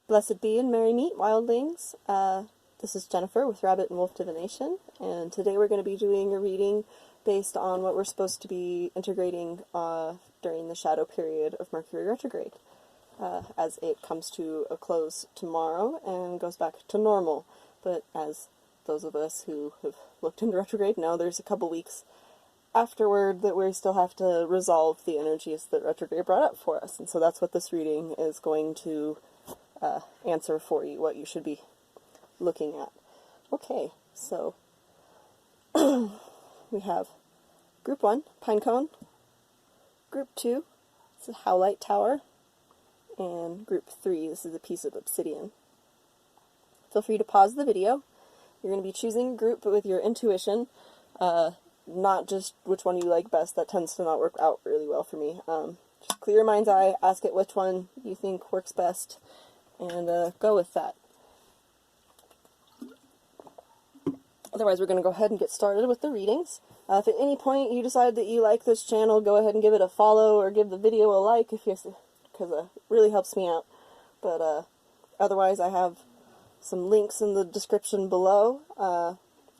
Blessed be and merry meet, Wildings. This is Jennifer with Rabbit and Wolf Divination, and today we're going to be doing a reading based on what we're supposed to be integrating during the shadow period of Mercury Retrograde, as it comes to a close tomorrow and goes back to normal. But as those of us who have looked into retrograde know, there's a couple weeks afterward that we still have to resolve the energies that retrograde brought up for us, and so that's what this reading is going to answer for you, what you should be looking at. Okay, so we have Group 1, Pinecone, Group 2, this is Howlite Tower, and Group 3, this is a piece of obsidian. Feel free to pause the video. You're going to be choosing a group with your intuition, not just which one you like best. That tends to not work out really well for me. Just clear your mind's eye, ask it which one you think works best, and go with that. Otherwise, we're going to go ahead and get started with the readings. If at any point you decide that you like this channel, go ahead and give it a follow or give the video a like, because it really helps me out. But otherwise, I have some links in the description below,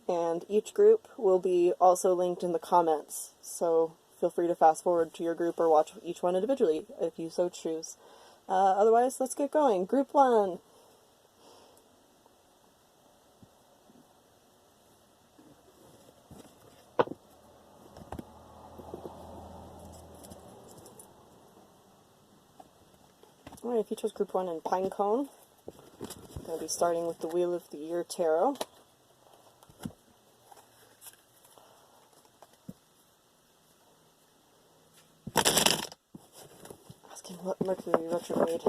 and each group will be also linked in the comments. So feel free to fast forward to your group or watch each one individually if you so choose. Otherwise, let's get going. Group 1. Alright, if you chose Group 1 in Pinecone, I'm going to be starting with the Wheel of the Year Tarot. Asking what Mercury Retrograde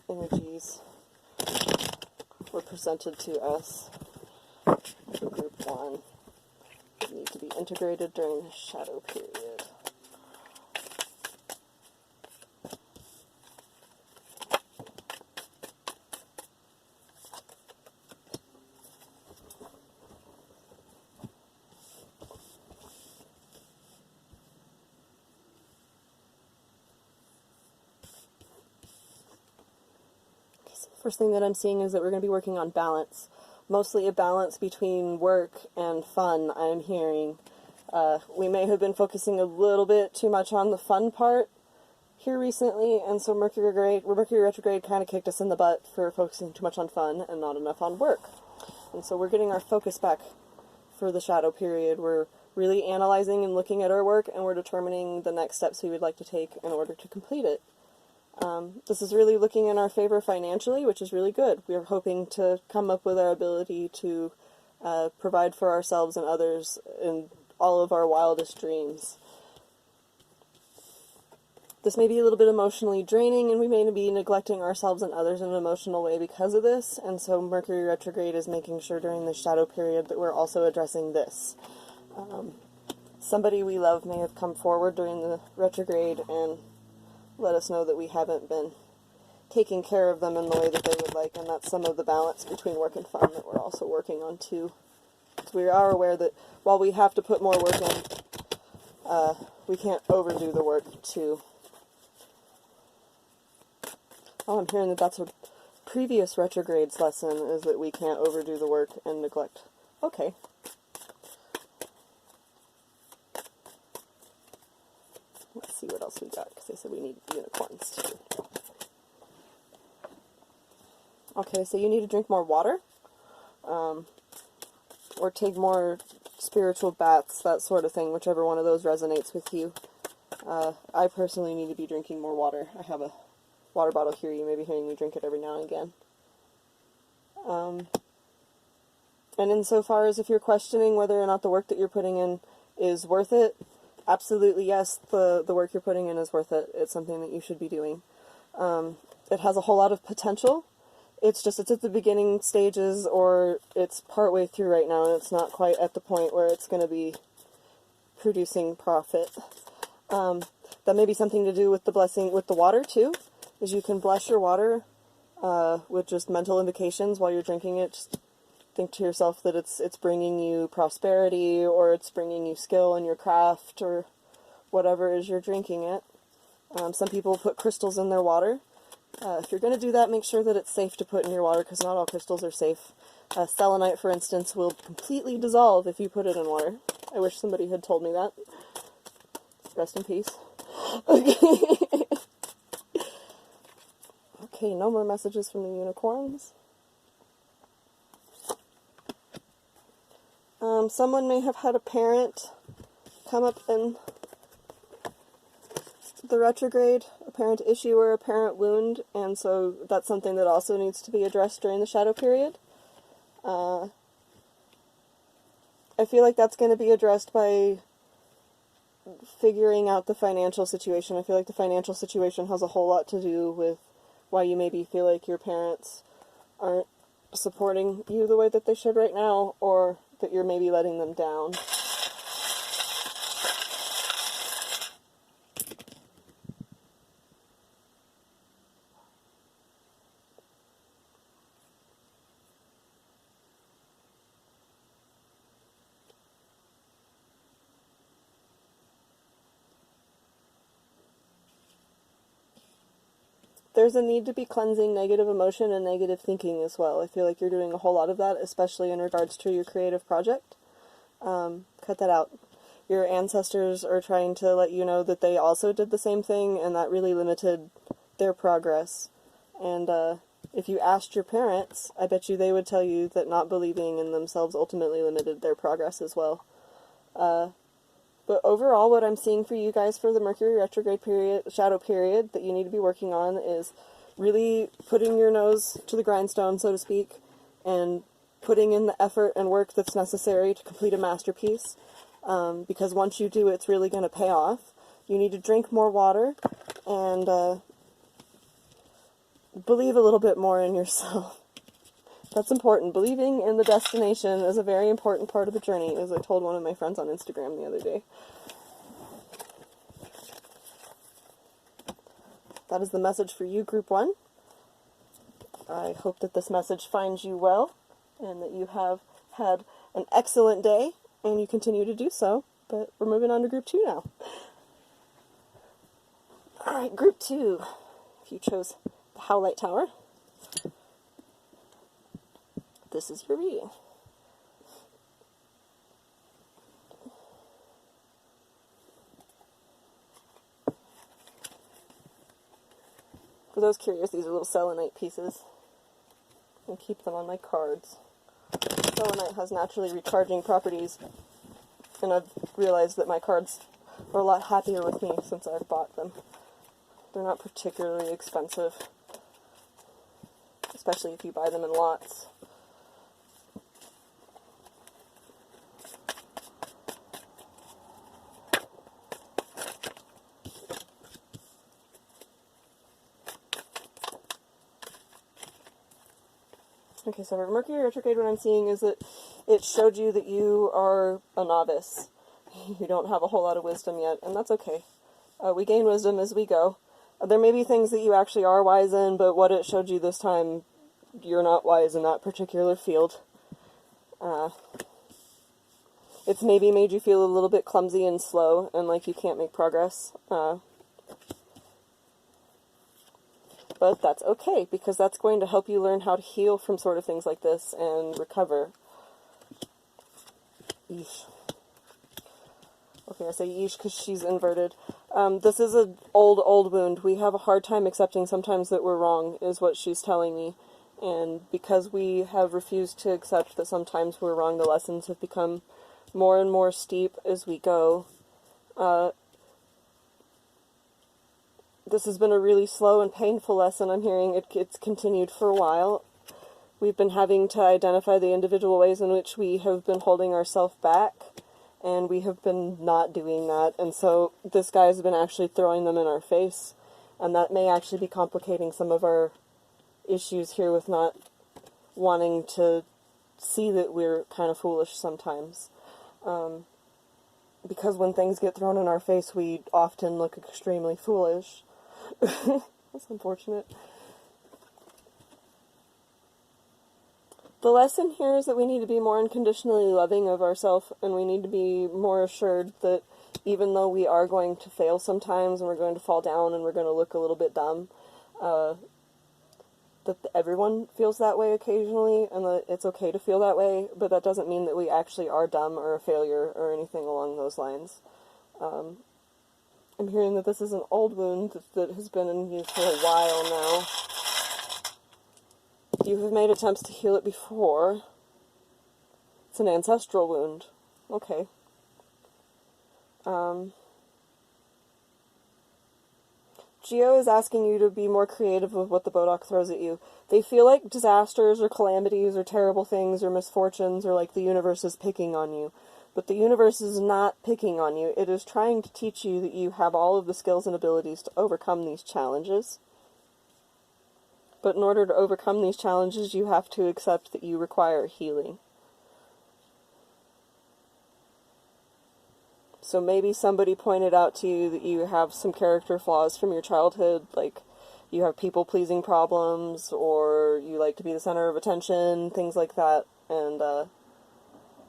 energies were presented to us for Group 1 that need to be integrated during the shadow period. First thing that I'm seeing is that we're going to be working on balance. Mostly a balance between work and fun, I'm hearing. We may have been focusing a little bit too much on the fun part here recently, and so Mercury Retrograde kind of kicked us in the butt for focusing too much on fun and not enough on work. And so we're getting our focus back for the shadow period. We're really analyzing and looking at our work, and we're determining the next steps we would like to take in order to complete it. This is really looking in our favor financially, which is really good. We are hoping to come up with our ability to provide for ourselves and others in all of our wildest dreams. This may be a little bit emotionally draining, and we may be neglecting ourselves and others in an emotional way because of this, and so Mercury Retrograde is making sure during the shadow period that we're also addressing this. Somebody we love may have come forward during the retrograde and let us know that we haven't been taking care of them in the way that they would like, and that's some of the balance between work and fun that we're also working on too. So we are aware that while we have to put more work in, we can't overdo the work too. Oh, I'm hearing that that's a previous retrograde's lesson, is that we can't overdo the work and neglect. Okay. Let's see what else we got, because they said we need unicorns too. Okay, so you need to drink more water, or take more spiritual baths, that sort of thing, whichever one of those resonates with you. I personally need to be drinking more water. I have a water bottle here. You may be hearing me drink it every now and again. And insofar as if you're questioning whether or not the work that you're putting in is worth it, absolutely yes, the work you're putting in is worth it. It's something that you should be doing. It has a whole lot of potential. It's at the beginning stages, or it's partway through right now, and it's not quite at the point where it's going to be producing profit. That may be something to do with the blessing with the water too, is you can bless your water with just mental invocations while you're drinking it. Just think to yourself that it's bringing you prosperity, or it's bringing you skill in your craft, or whatever it is you're drinking it. Some people put crystals in their water. If you're going to do that, make sure that it's safe to put in your water, because not all crystals are safe. Selenite, for instance, will completely dissolve if you put it in water. I wish somebody had told me that. Rest in peace. Okay, no more messages from the unicorns. Someone may have had a parent come up in the retrograde, a parent issue or a parent wound, and so that's something that also needs to be addressed during the shadow period. I feel like that's going to be addressed by figuring out the financial situation. I feel like the financial situation has a whole lot to do with why you maybe feel like your parents aren't supporting you the way that they should right now, or that you're maybe letting them down. There's a need to be cleansing negative emotion and negative thinking as well. I feel like you're doing a whole lot of that, especially in regards to your creative project. Cut that out. Your ancestors are trying to let you know that they also did the same thing, and that really limited their progress. And if you asked your parents, I bet you they would tell you that not believing in themselves ultimately limited their progress as well. But overall, what I'm seeing for you guys for the Mercury Retrograde period, shadow period, that you need to be working on is really putting your nose to the grindstone, so to speak, and putting in the effort and work that's necessary to complete a masterpiece. Because once you do, it's really going to pay off. You need to drink more water and believe a little bit more in yourself. That's important. Believing in the destination is a very important part of the journey, as I told one of my friends on Instagram the other day. That is the message for you, Group 1. I hope that this message finds you well, and that you have had an excellent day, and you continue to do so. But we're moving on to Group 2 now. Alright, Group 2. If you chose the Howlite Tower, this is your reading. For those curious, these are little selenite pieces. I keep them on my cards. Selenite has naturally recharging properties, and I've realized that my cards are a lot happier with me since I've bought them. They're not particularly expensive, especially if you buy them in lots. Okay, so for Mercury Retrograde, what I'm seeing is that it showed you that you are a novice. You don't have a whole lot of wisdom yet, and that's okay. We gain wisdom as we go. There may be things that you actually are wise in, but what it showed you this time, you're not wise in that particular field. It's maybe made you feel a little bit clumsy and slow, and like you can't make progress. But that's okay, because that's going to help you learn how to heal from sort of things like this and recover. Yeesh. Okay, I say yeesh because she's inverted. This is an old wound. We have a hard time accepting sometimes that we're wrong, is what she's telling me. And because we have refused to accept that sometimes we're wrong, the lessons have become more and more steep as we go. This has been a really slow and painful lesson. I'm hearing it's continued for a while. We've been having to identify the individual ways in which we have been holding ourselves back, and we have been not doing that. And so this guy's been actually throwing them in our face, and that may actually be complicating some of our issues here with not wanting to see that we're kind of foolish sometimes. Because when things get thrown in our face, we often look extremely foolish. That's unfortunate. The lesson here is that we need to be more unconditionally loving of ourselves, and we need to be more assured that even though we are going to fail sometimes, and we're going to fall down, and we're going to look a little bit dumb, that everyone feels that way occasionally, and that it's okay to feel that way, but that doesn't mean that we actually are dumb or a failure or anything along those lines. I'm hearing that this is an old wound that has been in you for a while now. You have made attempts to heal it before. It's an ancestral wound. Okay. Geo is asking you to be more creative with what the Bodok throws at you. They feel like disasters or calamities or terrible things or misfortunes, or like the universe is picking on you. But the universe is not picking on you. It is trying to teach you that you have all of the skills and abilities to overcome these challenges. But in order to overcome these challenges, you have to accept that you require healing. So maybe somebody pointed out to you that you have some character flaws from your childhood, like you have people-pleasing problems, or you like to be the center of attention, things like that, and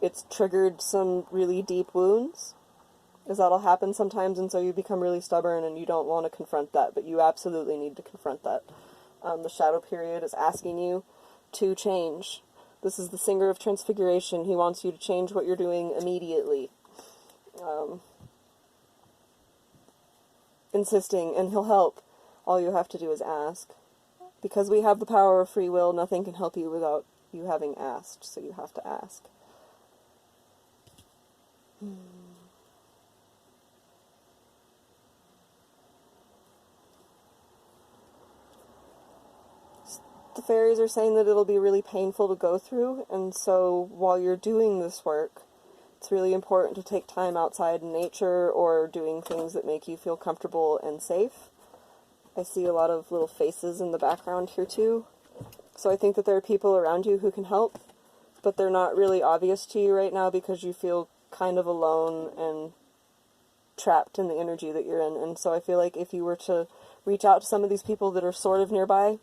it's triggered some really deep wounds, because that'll happen sometimes, and so you become really stubborn and you don't want to confront that, but you absolutely need to confront that. The Shadow Period is asking you to change. This is the Singer of Transfiguration. He wants you to change what you're doing immediately. Insisting, and he'll help. All you have to do is ask. Because we have the power of free will, nothing can help you without you having asked, so you have to ask. The fairies are saying that it'll be really painful to go through, and so while you're doing this work, it's really important to take time outside in nature or doing things that make you feel comfortable and safe. I see a lot of little faces in the background here too. So I think that there are people around you who can help, but they're not really obvious to you right now because you feel kind of alone and trapped in the energy that you're in. And so I feel like if you were to reach out to some of these people that are sort of nearby,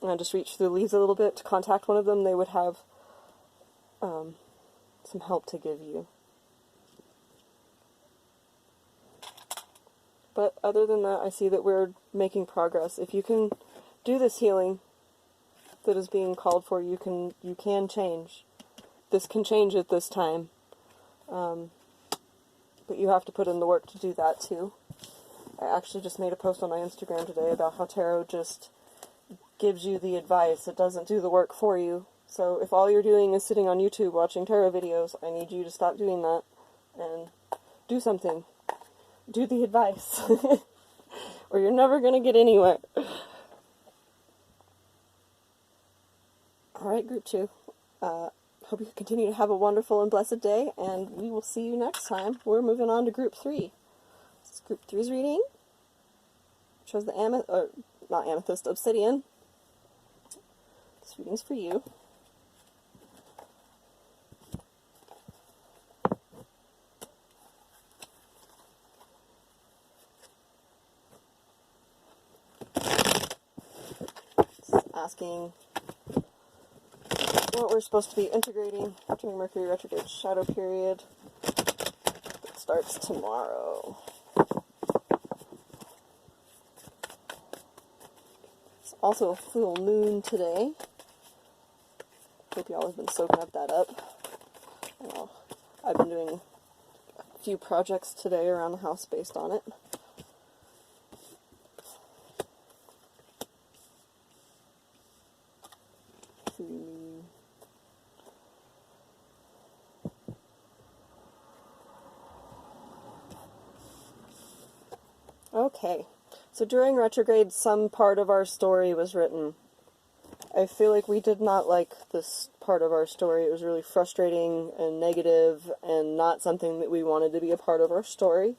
and just reach through the leaves a little bit to contact one of them, they would have some help to give you. But other than that, I see that we're making progress. If you can do this healing that is being called for, you can change. This can change at this time. But you have to put in the work to do that too. I actually just made a post on my Instagram today about how tarot just gives you the advice. It doesn't do the work for you. So if all you're doing is sitting on YouTube watching tarot videos, I need you to stop doing that and do something. Do the advice. Or you're never going to get anywhere. Alright, Group 2. Hope you continue to have a wonderful and blessed day, and we will see you next time. We're moving on to Group 3. This is Group 3's reading. Shows the obsidian. This reading's for you. Asking what we're supposed to be integrating during Mercury Retrograde Shadow Period that starts tomorrow. It's also a full moon today. Hope y'all have been soaking that up. Well, I've been doing a few projects today around the house based on it. Okay, so during retrograde, some part of our story was written. I feel like we did not like this part of our story. It was really frustrating and negative and not something that we wanted to be a part of our story.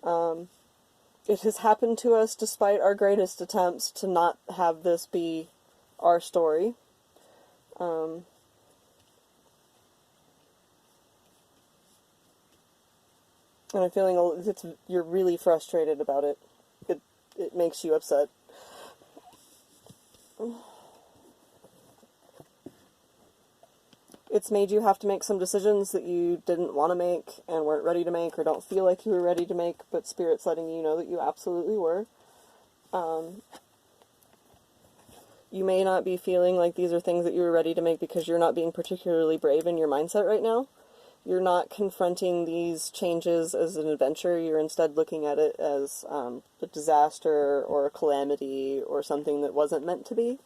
It has happened to us despite our greatest attempts to not have this be our story. And I'm feeling you're really frustrated about it. It makes you upset. It's made you have to make some decisions that you didn't want to make and weren't ready to make or don't feel like you were ready to make, but Spirit's letting you know that you absolutely were. You may not be feeling like these are things that you were ready to make because you're not being particularly brave in your mindset right now. You're not confronting these changes as an adventure. You're instead looking at it as a disaster or a calamity or something that wasn't meant to be.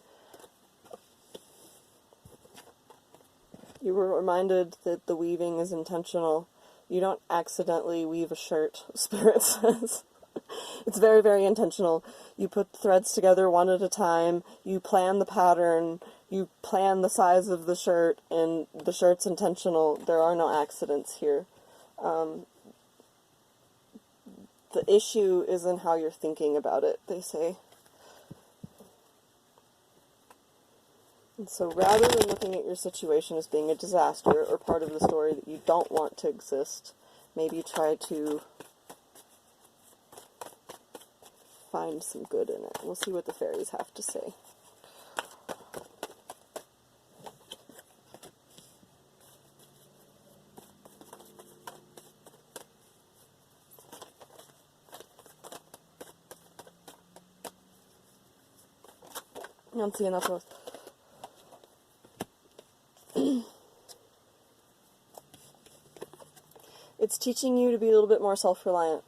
You were reminded that the weaving is intentional. You don't accidentally weave a shirt, Spirit says. It's very, very intentional. You put threads together one at a time, you plan the pattern, you plan the size of the shirt, and the shirt's intentional. There are no accidents here. The issue is in how you're thinking about it, they say. And so rather than looking at your situation as being a disaster or part of the story that you don't want to exist, maybe try to find some good in it. We'll see what the fairies have to say. I don't see enough of It's teaching you to be a little bit more self-reliant.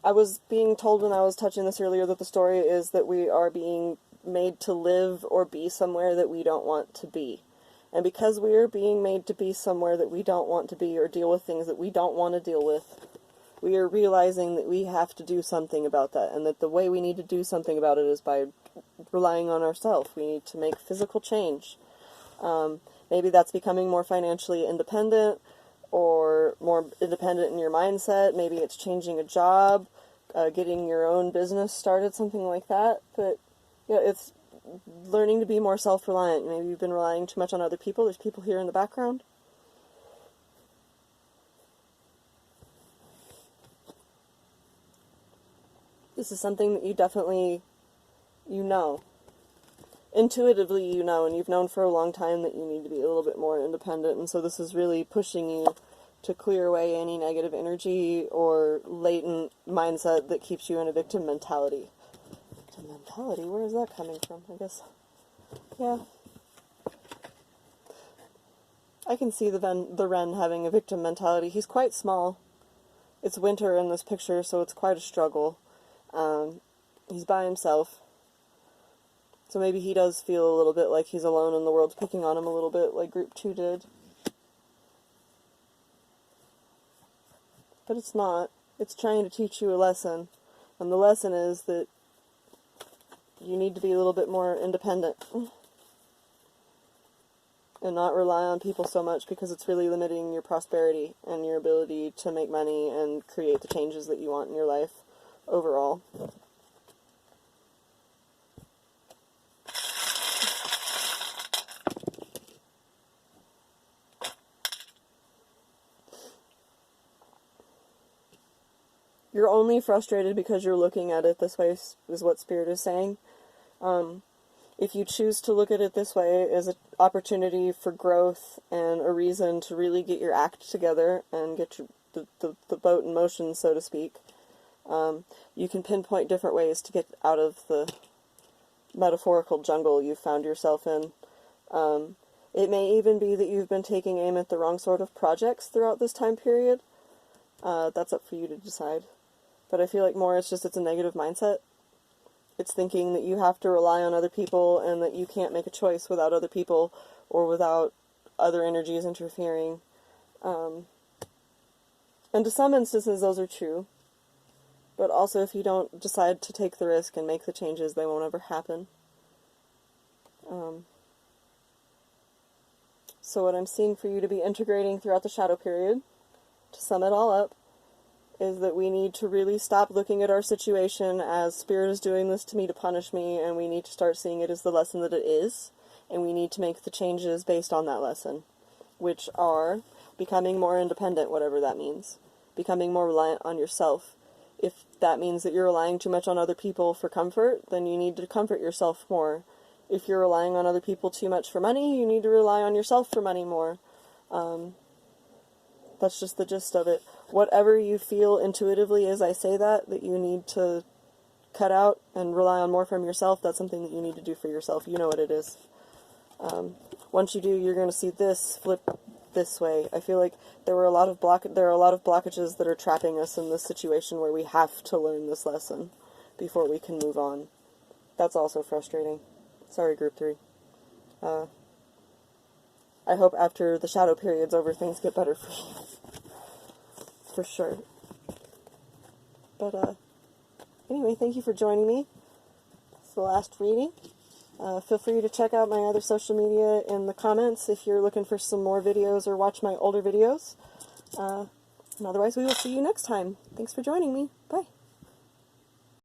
I was being told when I was touching this earlier that the story is that we are being made to live or be somewhere that we don't want to be. And because we are being made to be somewhere that we don't want to be or deal with things that we don't want to deal with, we are realizing that we have to do something about that, and that the way we need to do something about it is by relying on ourselves. We need to make physical change. Maybe that's becoming more financially independent, or more independent in your mindset. Maybe it's changing a job, getting your own business started, something like that. But yeah, it's learning to be more self-reliant. Maybe you've been relying too much on other people. There's people here in the background. This is something that you definitely, you know. Intuitively you know, and you've known for a long time that you need to be a little bit more independent, and so this is really pushing you to clear away any negative energy or latent mindset that keeps you in a victim mentality. Victim mentality? Where is that coming from? I guess, yeah. I can see the wren having a victim mentality. He's quite small. It's winter in this picture, so it's quite a struggle. He's by himself. So maybe he does feel a little bit like he's alone and the world's picking on him a little bit, like Group 2 did. But it's not. It's trying to teach you a lesson. And the lesson is that you need to be a little bit more independent. And not rely on people so much, because it's really limiting your prosperity and your ability to make money and create the changes that you want in your life overall. You're only frustrated because you're looking at it this way, is what Spirit is saying. If you choose to look at it this way as an opportunity for growth and a reason to really get your act together and get the boat in motion, so to speak, you can pinpoint different ways to get out of the metaphorical jungle you've found yourself in. It may even be that you've been taking aim at the wrong sort of projects throughout this time period. That's up for you to decide. But I feel like more it's a negative mindset. It's thinking that you have to rely on other people and that you can't make a choice without other people or without other energies interfering. And to some instances those are true. But also if you don't decide to take the risk and make the changes, they won't ever happen. So what I'm seeing for you to be integrating throughout the shadow period, to sum it all up, is that we need to really stop looking at our situation as Spirit is doing this to me to punish me, and we need to start seeing it as the lesson that it is, and we need to make the changes based on that lesson, which are becoming more independent, whatever that means, becoming more reliant on yourself. If that means that you're relying too much on other people for comfort, then you need to comfort yourself more. If you're relying on other people too much for money, you need to rely on yourself for money more. That's just the gist of it. Whatever you feel intuitively as I say that you need to cut out and rely on more from yourself, that's something that you need to do for yourself. You know what it is. Once you do, you're going to see this flip this way. I feel like there are a lot of blockages that are trapping us in this situation where we have to learn this lesson before we can move on. That's also frustrating. Sorry, Group 3. I hope after the shadow period's over, things get better for you. For sure. But, anyway, thank you for joining me. It's the last reading. Feel free to check out my other social media in the comments if you're looking for some more videos or watch my older videos. And otherwise, we will see you next time. Thanks for joining me. Bye.